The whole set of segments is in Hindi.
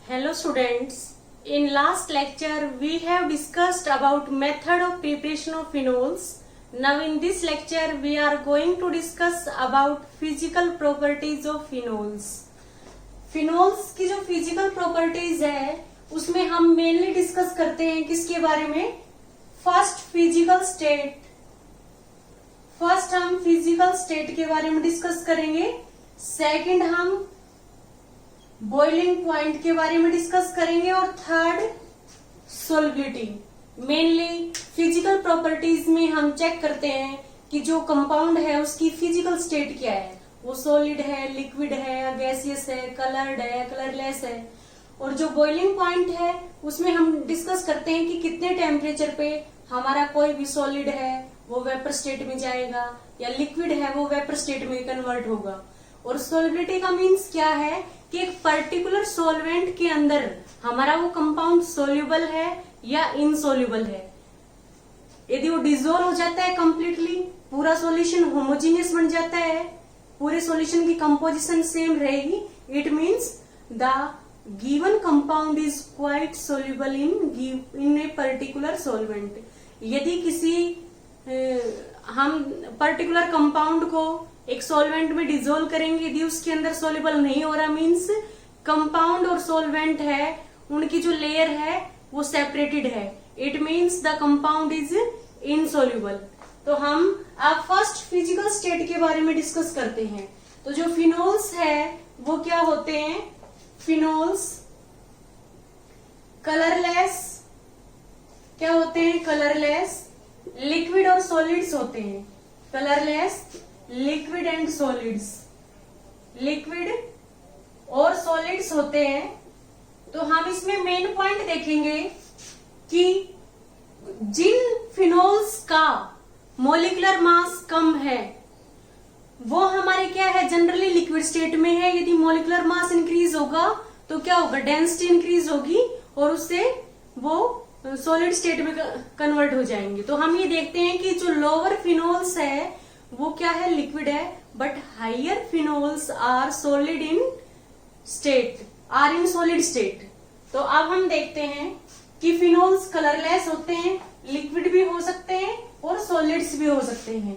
Hello students, in last lecture we have discussed about method of preparation of phenols. Now in this lecture we are going to discuss about physical properties of phenols. Phenols की जो physical properties है उसमें हम mainly discuss करते हैं किसके बारे में? First physical state. फर्स्ट हम फिजिकल स्टेट के बारे में डिस्कस करेंगे, सेकंड हम बॉइलिंग पॉइंट के बारे में डिस्कस करेंगे और third solubility. Mainly physical properties में हम चेक करते हैं कि जो कंपाउंड है उसकी फिजिकल स्टेट क्या है, वो सॉलिड है, लिक्विड है, गैसियस है, कलर्ड है, कलरलेस है. और जो बॉइलिंग पॉइंट है उसमें हम डिस्कस करते हैं कि कितने टेम्परेचर पे हमारा कोई भी सॉलिड है वो वेपर स्टेट में जाएगा या लिक्विड है वो वेपर स्टेट में कन्वर्ट होगा. और सोलिबिलिटी का मीन्स क्या है कि एक पर्टिकुलर सॉल्वेंट के अंदर हमारा वो कंपाउंड सोल्यूबल है या इनसोल्यूबल है. यदि वो डिजोल्व हो जाता है कंप्लीटली, पूरा सॉल्यूशन होमोजीनियस बन जाता है, पूरे सॉल्यूशन की कंपोजिशन सेम रहेगी, it means the given compound is quite soluble in a particular solvent. यदि किसी हम पर्टिकुलर कंपाउंड को एक सॉल्वेंट में डिजोल्व करेंगे, यदि उसके अंदर सोल्यूबल नहीं हो रहा, मीन्स कंपाउंड और सॉल्वेंट है उनकी जो लेयर है वो सेपरेटेड है, it means the compound is insoluble. तो हम अब फर्स्ट फिजिकल स्टेट के बारे में डिस्कस करते हैं. तो जो फिनोल्स है वो क्या होते हैं? फिनोल्स कलरलेस, क्या होते हैं? कलरलेस, लिक्विड और सॉलिड्स होते हैं. Colourless, liquid and solids, liquid और सॉलिड्स होते हैं. तो हम इसमें मेन पॉइंट देखेंगे कि जिन फिनोल्स का मॉलिक्यूलर मास कम है वो हमारे क्या है, जनरली लिक्विड स्टेट में है. यदि मॉलिक्यूलर मास इंक्रीज होगा तो क्या होगा, डेंसिटी इंक्रीज होगी और उससे वो सॉलिड स्टेट में कन्वर्ट हो जाएंगे. तो हम ये देखते हैं कि जो लोअर फिनोल्स है वो क्या है, लिक्विड है, but higher phenols are solid in state, are in solid state. तो अब हम देखते हैं कि फिनोल्स कलरलेस होते हैं, लिक्विड भी हो सकते हैं और सॉलिड्स भी हो सकते हैं.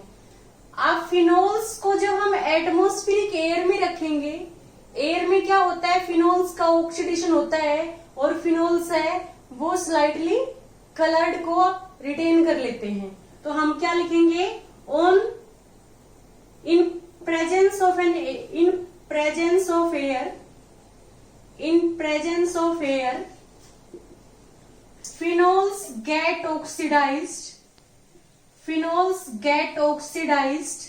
अब फिनोल्स को जब हम एटमॉस्फेरिक एयर में रखेंगे, एयर में क्या होता है, फिनोल्स का ऑक्सीडेशन होता है और फिनोल्स है वो स्लाइटली कलर्ड को रिटेन कर लेते हैं. तो हम क्या लिखेंगे, on in presence of air phenols get oxidized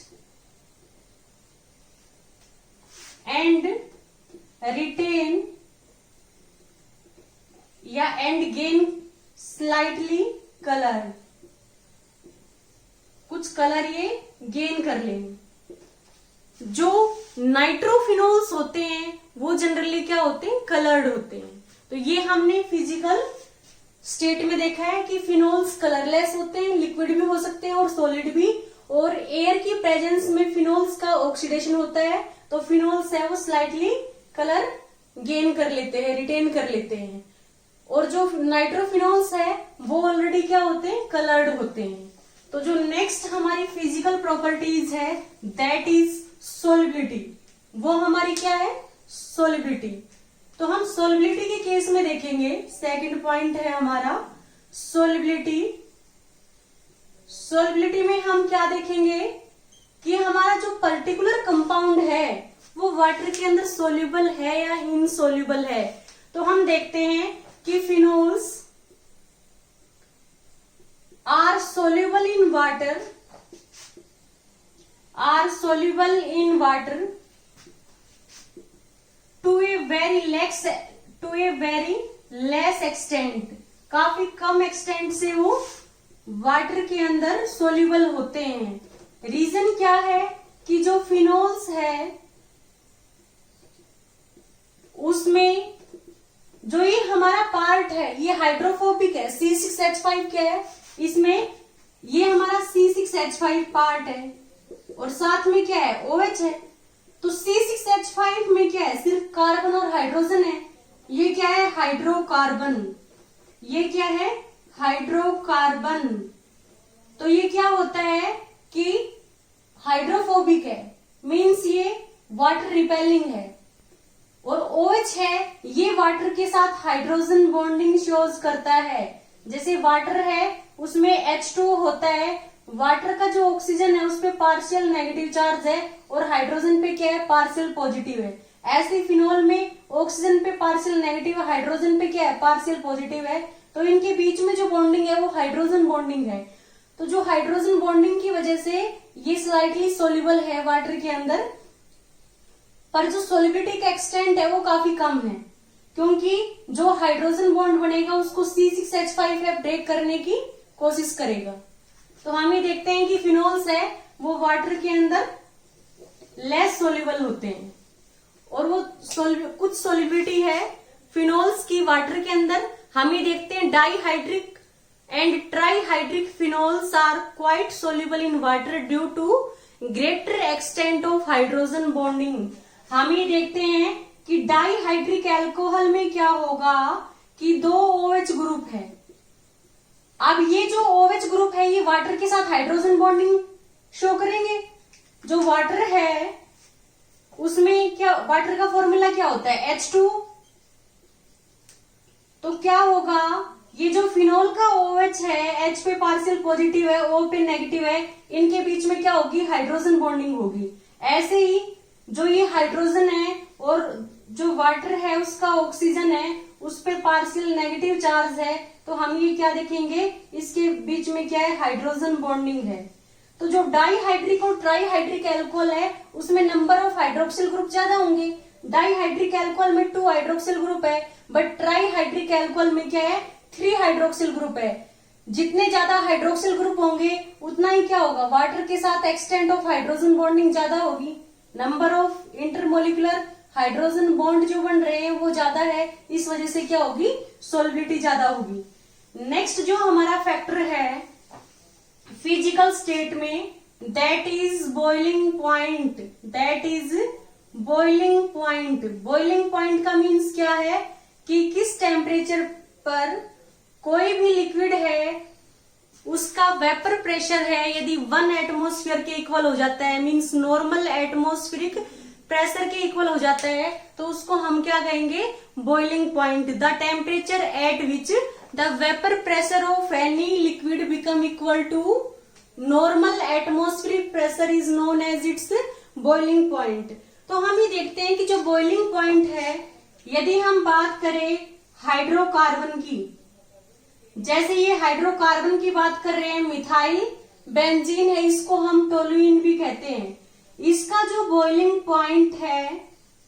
and retain या एंड गेन स्लाइटली कलर, कुछ कलर ये गेन कर लेंगे. जो नाइट्रोफिनोल्स होते हैं वो जनरली क्या होते हैं, कलर्ड होते हैं. तो ये हमने फिजिकल स्टेट में देखा है कि फिनोल्स कलरलेस होते हैं, लिक्विड भी हो सकते हैं और सॉलिड भी. और एयर की प्रेजेंस में फिनोल्स का ऑक्सीडेशन होता है तो फिनोल्स है वो स्लाइटली कलर गेन कर लेते हैं, रिटेन कर लेते हैं. और जो नाइट्रोफिनोल्स है वो ऑलरेडी क्या होते हैं, कलर्ड होते हैं. तो जो नेक्स्ट हमारी फिजिकल प्रॉपर्टीज है दैट इज सोलिबिलिटी. वो हमारी क्या है, सोलिबिलिटी. तो हम सोलिबिलिटी के केस में देखेंगे, सेकंड पॉइंट है हमारा सोलिबिलिटी. सोलिबिलिटी में हम क्या देखेंगे कि हमारा जो पर्टिकुलर कंपाउंड है वो वाटर के अंदर सोल्यूबल है या इनसोल्यूबल है. तो हम देखते हैं कि phenols are soluble in water to a very less extent. काफी कम एक्सटेंट से वो वाटर के अंदर सोल्यूबल होते हैं. रीजन क्या है कि जो फिनोल्स है उसमें जो ये हमारा पार्ट है ये हाइड्रोफोबिक है, C6H5 क्या है, इसमें ये हमारा C6H5 पार्ट है और साथ में क्या है, OH है. तो C6H5 में क्या है, सिर्फ कार्बन और हाइड्रोजन है, ये क्या है? हाइड्रोकार्बन। ये क्या है? हाइड्रोकार्बन। तो ये क्या होता है कि हाइड्रोफोबिक है, मीन्स ये वाटर रिपेलिंग है। और OH है, ये वाटर के साथ हाइड्रोजन बॉन्डिंग शोज करता है। जैसे वाटर है उसमें H2 होता है, वाटर का जो ऑक्सीजन है उस पे पार्शियल नेगेटिव चार्ज है और हाइड्रोजन पे क्या है? पार्शियल पॉजिटिव है। ऐसे फिनोल में ऑक्सीजन पे पार्शियल नेगेटिव, हाइड्रोजन पे क्या है? पार्शियल पॉजिटिव है। तो इनके बीच में जो बॉन्डिंग है वो हाइड्रोजन बॉन्डिंग है। तो जो हाइड्रोजन बॉन्डिंग की वजह से ये स्लाइटली सोल्यूबल है वाटर के अंदर, पर जो सोलिबिलिटी का एक्सटेंट है वो काफी कम है, क्योंकि जो हाइड्रोजन बॉन्ड बनेगा उसको C6H5 है ब्रेक करने की कोशिश करेगा। तो हम ये देखते हैं कि फिनोल्स है वो वाटर के अंदर लेस सोल्यूबल होते हैं, और वो कुछ सोलिबिलिटी है फिनोल्स की वाटर के अंदर। हम ये देखते हैं dihydric and trihydric phenols are quite soluble in water due to greater extent of hydrogen bonding. हम ये देखते हैं कि डाईहाइड्रिक एल्कोहल में क्या होगा कि 2 OH ग्रुप है। अब ये जो OH ग्रुप है ये वाटर के साथ हाइड्रोजन बॉन्डिंग शो करेंगे। जो वाटर है उसमें क्या, वाटर का फॉर्मूला क्या होता है? H2। तो क्या होगा, ये जो फिनोल का OH है, H पे पार्शियल पॉजिटिव है, O पे नेगेटिव है, इनके बीच में क्या होगी? हाइड्रोजन बॉन्डिंग होगी। ऐसे ही जो ये हाइड्रोजन है और जो वाटर है उसका ऑक्सीजन है उस पे पार्शियल नेगेटिव चार्ज है, तो हम ये क्या देखेंगे? इसके बीच में क्या है? हाइड्रोजन बॉन्डिंग है। तो जो डाईहाइड्रिक और ट्राईहाइड्रिक एल्कोहल है उसमें नंबर ऑफ हाइड्रोक्सिल ग्रुप ज्यादा होंगे। डाईहाइड्रिक एल्कोहल में 2 हाइड्रोक्सिल ग्रुप है, बट ट्राईहाइड्रिक एल्कोहल में क्या है? 3 हाइड्रोक्सिल ग्रुप है। जितने ज्यादा हाइड्रोक्सिल ग्रुप होंगे उतना ही क्या होगा? वाटर के साथ एक्सटेंट ऑफ हाइड्रोजन बॉन्डिंग ज्यादा होगी। Number of intermolecular hydrogen bond जो बन रहे हैं वो ज्यादा है, इस वजह से क्या होगी? सोलिबिलिटी ज्यादा होगी। नेक्स्ट जो हमारा फैक्टर है फिजिकल स्टेट में, that is boiling point. That is boiling point. Boiling point का मीन्स क्या है कि किस टेम्परेचर पर कोई भी लिक्विड है उसका वेपर प्रेशर है यदि 1 एटमोस्फियर के इक्वल हो जाता है, मीन्स नॉर्मल एटमोस्फिरिक प्रेशर के इक्वल हो जाता है, तो उसको हम क्या कहेंगे? Boiling point. The temperature at which the vapour pressure of any liquid become equal to normal atmospheric pressure is known as its boiling point. तो हम ये देखते हैं कि जो बॉइलिंग पॉइंट है, यदि हम बात करें हाइड्रोकार्बन की, जैसे ये हाइड्रोकार्बन की बात कर रहे हैं, मिथाइल बेंजीन है, इसको हम टोलुइन भी कहते हैं। इसका जो बॉइलिंग पॉइंट है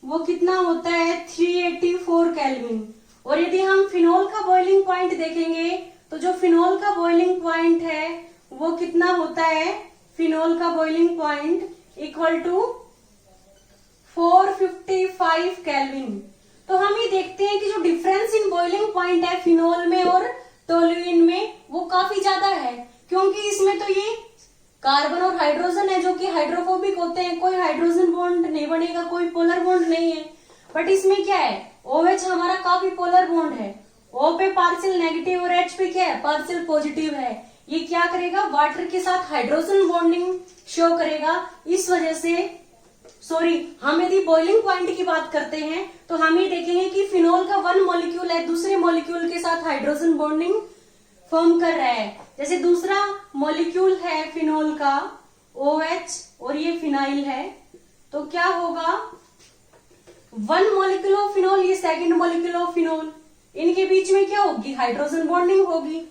वो कितना होता है? 384 केल्विन। और यदि हम फिनोल का बॉइलिंग पॉइंट देखेंगे तो जो फिनोल का बॉइलिंग पॉइंट है वो कितना होता है? फिनोल का boiling point equal to 455 kelvin. तो हम ये देखते हैं कि जो डिफरेंस इन बॉइलिंग पॉइंट है फिनोल में और टोलुइन में वो काफी ज्यादा है, क्योंकि इसमें तो ये कार्बन और हाइड्रोजन है जो कि हाइड्रोफोबिक होते हैं, कोई हाइड्रोजन बॉन्ड नहीं बनेगा, कोई पोलर बॉन्ड नहीं है। बट इसमें क्या है? OH हमारा काफी पोलर बॉन्ड है, O पे पार्शियल नेगेटिव और H पे क्या है? पार्शियल पॉजिटिव है। ये क्या करेगा? वाटर के साथ हाइड्रोजन बॉन्डिंग शो करेगा। इस वजह से हम यदि बॉइलिंग पॉइंट की बात करते हैं तो हम ये देखेंगे कि फिनोल का 1 मॉलिक्यूल है दूसरे मॉलिक्यूल के साथ हाइड्रोजन बॉन्डिंग फॉर्म कर रहा है। जैसे दूसरा मॉलिक्यूल है फिनोल का OH और ये फिनाइल है, तो क्या होगा? 1 मॉलिक्यूल ऑफ फिनोल, ये सेकंड मॉलिक्यूल ऑफ फिनोल, इनके बीच में क्या होगी? हाइड्रोजन बॉन्डिंग होगी।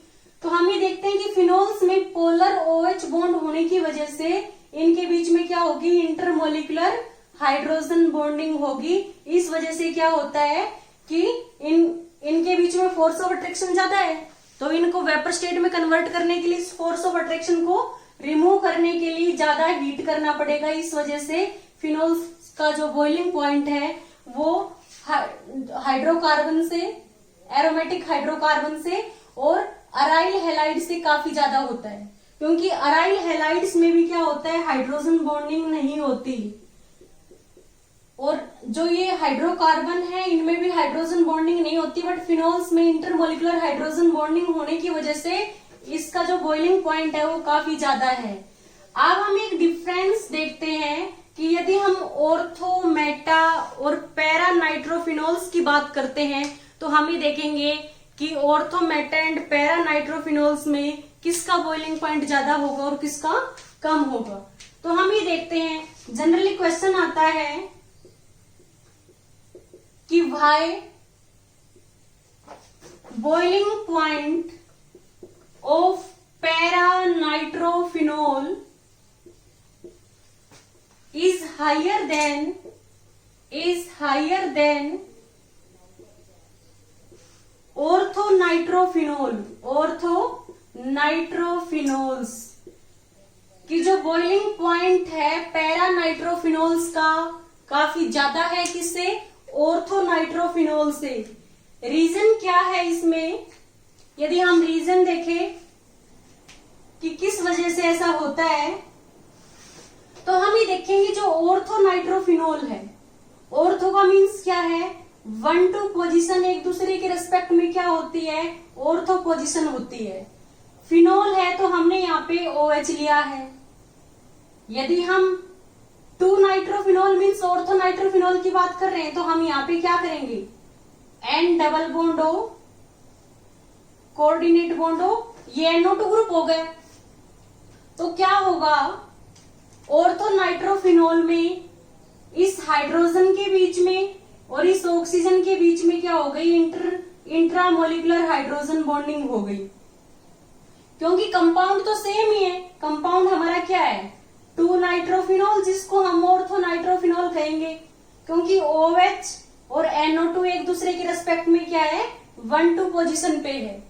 तो हम ये देखते हैं कि फिनोल्स में पोलर OH बॉन्ड होने की वजह से इनके बीच में क्या होगी? इंटरमोलिकुलर हाइड्रोजन बॉन्डिंग होगी। इस वजह से क्या होता है कि इनके बीच में फोर्स ऑफ अट्रैक्शन ज्यादा है, तो इनको वेपर स्टेट में कन्वर्ट करने के लिए इस फोर्स ऑफ अट्रैक्शन को रिमूव करने के लिए ज्यादा हीट करना पड़ेगा। इस वजह से फिनोल्स का जो बॉइलिंग पॉइंट है वो हाइड्रोकार्बन से, एरोमेटिक हाइड्रोकार्बन से और अराइल हैलाइड से काफी ज्यादा होता है, क्योंकि अराइल हैलाइड्स में भी क्या होता है? हाइड्रोजन बॉन्डिंग नहीं होती। और जो ये हाइड्रोकार्बन है इनमें भी हाइड्रोजन बॉन्डिंग नहीं होती, बट फिनोल्स में इंटरमोलिकुलर हाइड्रोजन बॉन्डिंग होने की वजह से इसका जो बॉइलिंग पॉइंट है वो काफी ज्यादा है। अब हम एक डिफरेंस देखते हैं कि यदि हम ऑर्थो, मेटा और पैरा नाइट्रोफिनोल्स की बात करते हैं तो हम ये देखेंगे कि ऑर्थो, मेटा एंड पैरा नाइट्रोफिनोल्स में किसका बॉइलिंग पॉइंट ज्यादा होगा और किसका कम होगा। तो हम ये देखते हैं, जनरली क्वेश्चन आता है कि why boiling point of para nitrophenol is higher than orthonitrophenol's की जो बॉइलिंग पॉइंट है पैरा नाइट्रोफिनोल्स का काफी ज्यादा है किससे, ऑर्थोनाइट्रोफिनोल से। रीजन क्या है इसमें, यदि हम रीजन देखें कि किस वजह से ऐसा होता है तो हम ये देखेंगे जो ऑर्थोनाइट्रोफिनोल है, ऑर्थो का मीन्स क्या है, 1-2 पोजीशन एक दूसरे के रेस्पेक्ट में क्या होती है, ऑर्थो पोजीशन होती है। फिनोल है तो हमने यहाँ पे OH लिया है। यदि हम 2 नाइट्रोफिनोल मीन्स ऑर्थोनाइट्रोफिनोल की बात कर रहे हैं तो हम यहाँ पे क्या करेंगे, N double bond O, coordinate bond O, ये NO2 ग्रुप हो गए। तो क्या होगा, ऑर्थोनाइट्रोफिनोल में इस हाइड्रोजन के बीच में और इस ऑक्सीजन के बीच में क्या हो गई, इंट्रामोलिकुलर हाइड्रोजन बॉन्डिंग हो गई। क्योंकि कंपाउंड तो सेम ही है, कंपाउंड हमारा क्या है 2 नाइट्रोफिनोल, जिसको हम ऑर्थोनाइट्रोफिनोल कहेंगे, क्योंकि OH और NO2 एक दूसरे के रेस्पेक्ट में क्या है 1-2 पोजीशन पे है।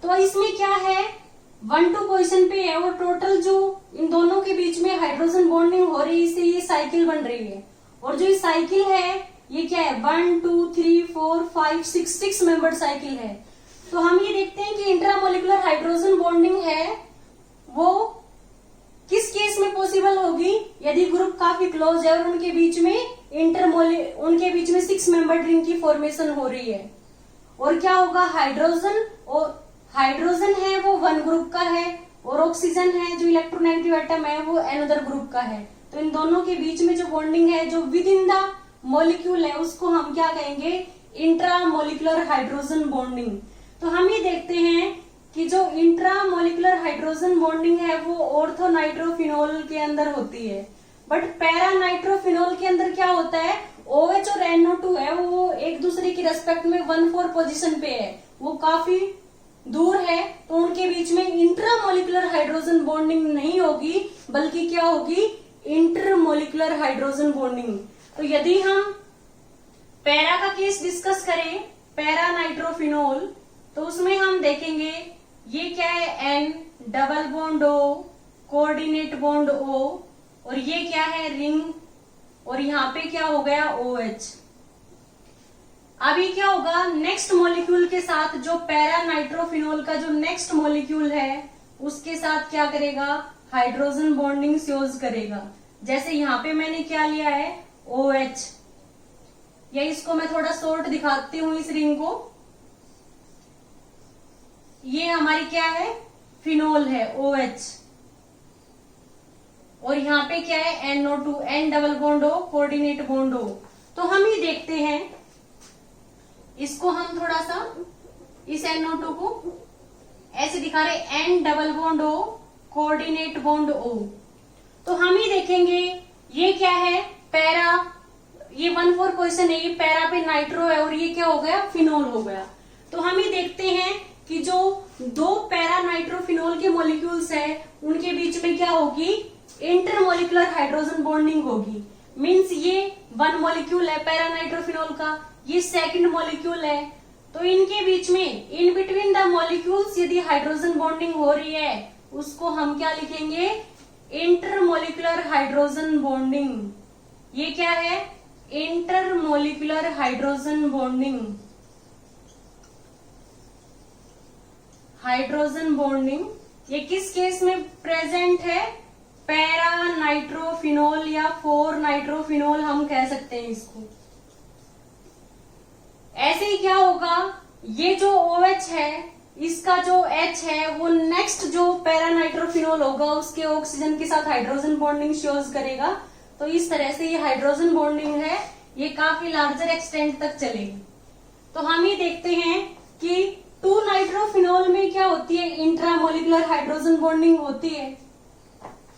तो इसमें क्या है 1-2 पोजीशन पे है और टोटल जो इन दोनों के बीच में हाइड्रोजन बॉन्डिंग हो रही है, इससे ये साइकिल बन रही है। और जो ये साइकिल है ये क्या है 1 2 3 4 5 6 मेंबर साइकिल है। तो हम ये देखते हैं कि इंट्रामोलिकुलर हाइड्रोजन बॉन्डिंग है वो किस केस में पॉसिबल होगी, यदि ग्रुप काफी क्लोज है और उनके बीच में 6 मेंबर रिंग की फॉर्मेशन हो रही है। और क्या होगा, हाइड्रोजन है वो 1 ग्रुप का है और ऑक्सीजन है जो इलेक्ट्रोनेगेटिव एटम है वो अनदर ग्रुप का है। तो इन दोनों के बीच में जो बॉन्डिंग है जो विद इन द मॉलिक्यूल है उसको हम क्या कहेंगे, इंट्रामोलिकुलर हाइड्रोजन बॉन्डिंग। तो हम ये देखते हैं कि जो इंट्रामोलिकुलर हाइड्रोजन बॉन्डिंग है वो ऑर्थोनाइट्रोफिनोल के अंदर होती है, बट पैरानाइट्रोफिनोल के अंदर क्या होता है, OH और NO2 है वो एक दूसरे की रेस्पेक्ट में 1-4 पोजीशन पे है, वो काफी दूर है, तो उनके बीच में इंट्रामोलिकुलर हाइड्रोजन बॉन्डिंग नहीं होगी बल्कि क्या होगी, इंटरमोलिकुलर हाइड्रोजन बॉन्डिंग। तो यदि हम पैरा का केस डिस्कस करें, पैरा नाइट्रोफिनोल, तो उसमें हम देखेंगे ये क्या है N double bond O, coordinate bond O, और ये क्या है रिंग, और यहाँ पे क्या हो गया OH। अभी क्या होगा, नेक्स्ट मॉलिक्यूल के साथ जो पैरा नाइट्रोफिनोल का जो नेक्स्ट मॉलिक्यूल है उसके साथ क्या करेगा, हाइड्रोजन बॉन्डिंग यूज करेगा। जैसे यहाँ पे मैंने क्या लिया है OH, या इसको मैं थोड़ा शॉर्ट दिखाती हूँ इस रिंग को, ये हमारी क्या है फिनोल है OH, और यहाँ पे क्या है NO2, N double bond O, coordinate bond O। तो हम ये देखते हैं, इसको हम थोड़ा सा इस NO2 को ऐसे दिखा रहे N double bond O, coordinate bond O। तो हम ही देखेंगे ये क्या है पैरा, ये 1-4 पोजीशन है, ये पैरा पे नाइट्रो है और ये क्या हो गया फिनोल हो गया। तो हम ही देखते हैं कि जो 2 पैरा नाइट्रोफिनोल के मॉलिक्यूल्स है उनके बीच में क्या होगी, इंटरमोलिकुलर हाइड्रोजन बॉन्डिंग होगी। मीन्स ये 1 मॉलिक्यूल है पैरा नाइट्रोफिनोल का, ये सेकंड मॉलिक्यूल है, तो इनके बीच में इन बिटवीन द मॉलिक्यूल्स यदि हाइड्रोजन बॉन्डिंग हो रही है उसको हम क्या लिखेंगे, इंटरमोलिकुलर हाइड्रोजन बॉन्डिंग। ये क्या है, intermolecular hydrogen bonding. Hydrogen bonding ये किस केस में प्रेजेंट है, पैरा नाइट्रोफिनोल या 4 नाइट्रोफिनोल हम कह सकते हैं इसको। ऐसे ही क्या होगा, ये जो OH है इसका जो H है वो नेक्स्ट जो पैरा नाइट्रोफिनोल होगा उसके ऑक्सीजन के साथ हाइड्रोजन बॉन्डिंग शोज करेगा। तो इस तरह से ये हाइड्रोजन बॉन्डिंग है ये काफी लार्जर एक्सटेंट तक चलेगी। तो हम ये देखते हैं कि 2 नाइट्रोफिनोल में क्या होती है, इंट्रामोलिकुलर हाइड्रोजन बॉन्डिंग होती है।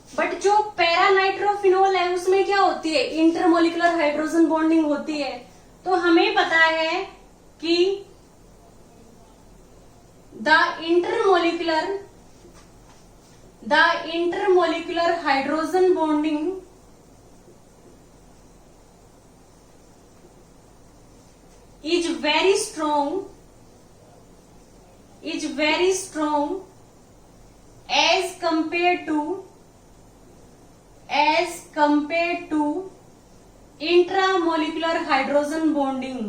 बट जो पैरा नाइट्रोफिनोल है उसमें क्या होती है, इंटरमोलिकुलर हाइड्रोजन बॉन्डिंग होती है। तो हमें पता है कि the intermolecular hydrogen bonding is very strong as compared to intramolecular hydrogen bonding।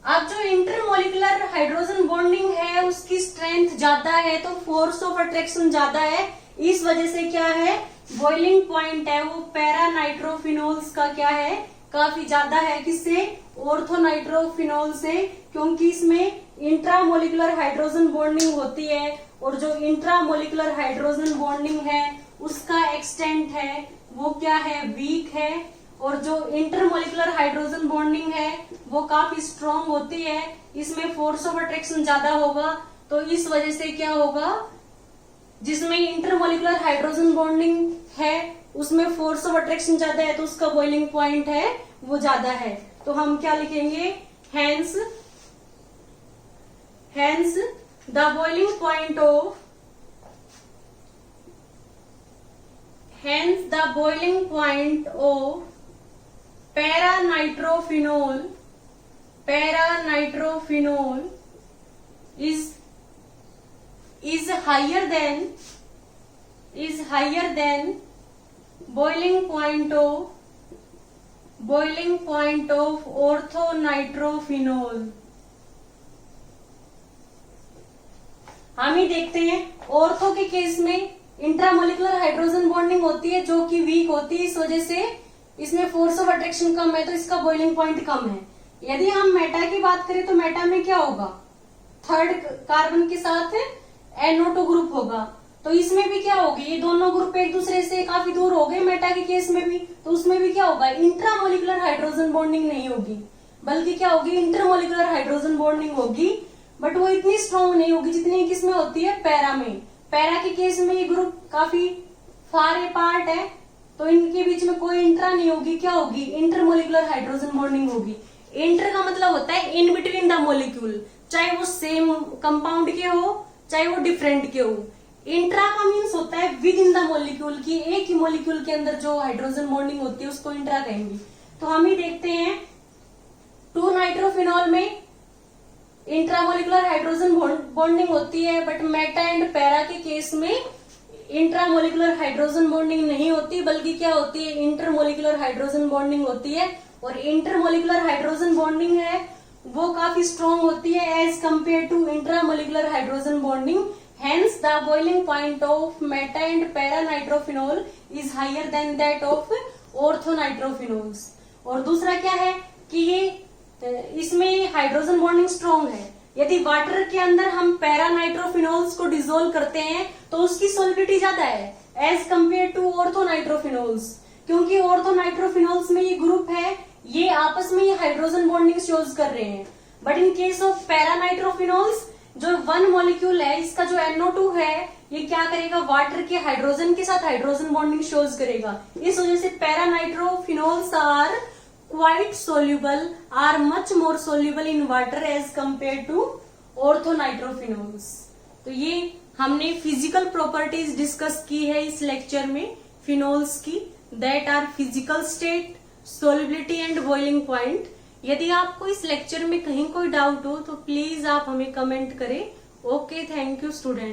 अब जो इंटरमोलिकुलर हाइड्रोजन बॉन्डिंग है उसकी स्ट्रेंथ ज्यादा है तो फोर्स ऑफ अट्रैक्शन ज्यादा है। इस वजह से क्या है, बॉइलिंग पॉइंट है वो पैरा नाइट्रोफिनोल्स का क्या है, काफी ज्यादा है। किससे, ऑर्थो नाइट्रोफिनोल से, क्योंकि इसमें इंट्रामोलिकुलर हाइड्रोजन बॉन्डिंग होती है और जो इंट्रामोलिकुलर हाइड्रोजन बॉन्डिंग है उसका एक्सटेंट है वो क्या है, वीक है। और जो इंटरमोलिकुलर हाइड्रोजन बॉन्डिंग है वो काफी स्ट्रॉन्ग होती है, इसमें फोर्स ऑफ अट्रैक्शन ज्यादा होगा। तो इस वजह से क्या होगा, जिसमें इंटरमोलिकुलर हाइड्रोजन बॉन्डिंग है उसमें फोर्स ऑफ अट्रैक्शन ज्यादा है तो उसका बॉइलिंग पॉइंट है वो ज्यादा है। तो हम क्या लिखेंगे, hence the boiling point of para nitrophenol is higher than boiling point of orthonitrophenol। हम ही देखते हैं ऑर्थो के केस में इंट्रामोलिकुलर हाइड्रोजन बॉन्डिंग होती है जो कि वीक होती है, इस वजह से इसमें फोर्स ऑफ अट्रैक्शन कम है तो इसका बॉइलिंग पॉइंट कम है। यदि हम मेटा की बात करें तो मेटा में क्या होगा, 3rd कार्बन के साथ NO2 ग्रुप होगा। तो इसमें भी क्या होगी, ये दोनों ग्रुप एक दूसरे से काफी दूर हो गए मेटा के केस में भी, तो उसमें भी क्या होगा, इंट्रामोलिकुलर हाइड्रोजन बॉन्डिंग नहीं होगी बल्कि क्या होगी, इंटरमोलिकुलर हाइड्रोजन बॉन्डिंग होगी। बट वो इतनी स्ट्रॉन्ग नहीं होगी जितनी किसमें होती है, पैरा में। पैरा के केस में ये ग्रुप काफी फार अपार्ट है तो इनके बीच में कोई इंट्रा नहीं होगी, क्या होगी, इंटरमोलिकुलर हाइड्रोजन बॉन्डिंग होगी। इंटर का मतलब होता है इन बिटवीन द मोलिक्यूल, चाहे वो सेम कंपाउंड के हो चाहे वो डिफरेंट के हो। इंट्रा का मीन्स होता है विद इन द मोलिक्यूल, की एक ही मोलिक्यूल के अंदर जो हाइड्रोजन बॉन्डिंग होती है उसको इंट्रा कहेंगे। तो हम ही देखते हैं 2 नाइट्रोफिनॉल में इंट्रामोलिकुलर हाइड्रोजन बॉन्डिंग होती है, बट मेटा एंड पैरा के केस में इंट्रामोलिकुलर हाइड्रोजन बॉन्डिंग नहीं होती बल्कि क्या होती है, इंटरमोलिकुलर हाइड्रोजन बॉन्डिंग होती है। और इंटरमोलिकुलर हाइड्रोजन बॉन्डिंग है वो काफी स्ट्रॉन्ग होती है as compared to intramolecular hydrogen bonding. Hence the boiling point of meta and para nitrophenol is higher than that of ortho nitrophenols. और दूसरा क्या है कि ये इसमें हाइड्रोजन बॉन्डिंग स्ट्रॉन्ग है। यदि वाटर के अंदर हम पैरा नाइट्रोफिनोल्स को डिसोल्व करते हैं तो उसकी सॉल्युबिलिटी ज्यादा है एज कंपेयर टू ऑर्थो नाइट्रोफिनोल्स, क्योंकि ऑर्थो नाइट्रोफिनोल्स में ये ग्रुप है ये आपस में ये हाइड्रोजन बॉन्डिंग शोज कर रहे हैं। But in case of para nitrophenols जो 1 मॉलिक्यूल है इसका जो NO2 है ये क्या करेगा, वाटर के हाइड्रोजन के साथ हाइड्रोजन बॉन्डिंग शोज करेगा। इस वजह से para nitrophenols are quite soluble, are much more soluble in water as compared to ortho nitrophenols. तो ये हमने फिजिकल प्रॉपर्टीज डिस्कस की है इस लेक्चर में फिनोल्स की, that are physical state, solubility and boiling point. यदि आपको इस लेक्चर में कहीं कोई डाउट हो तो प्लीज आप हमें कमेंट करें। Okay, thank you student.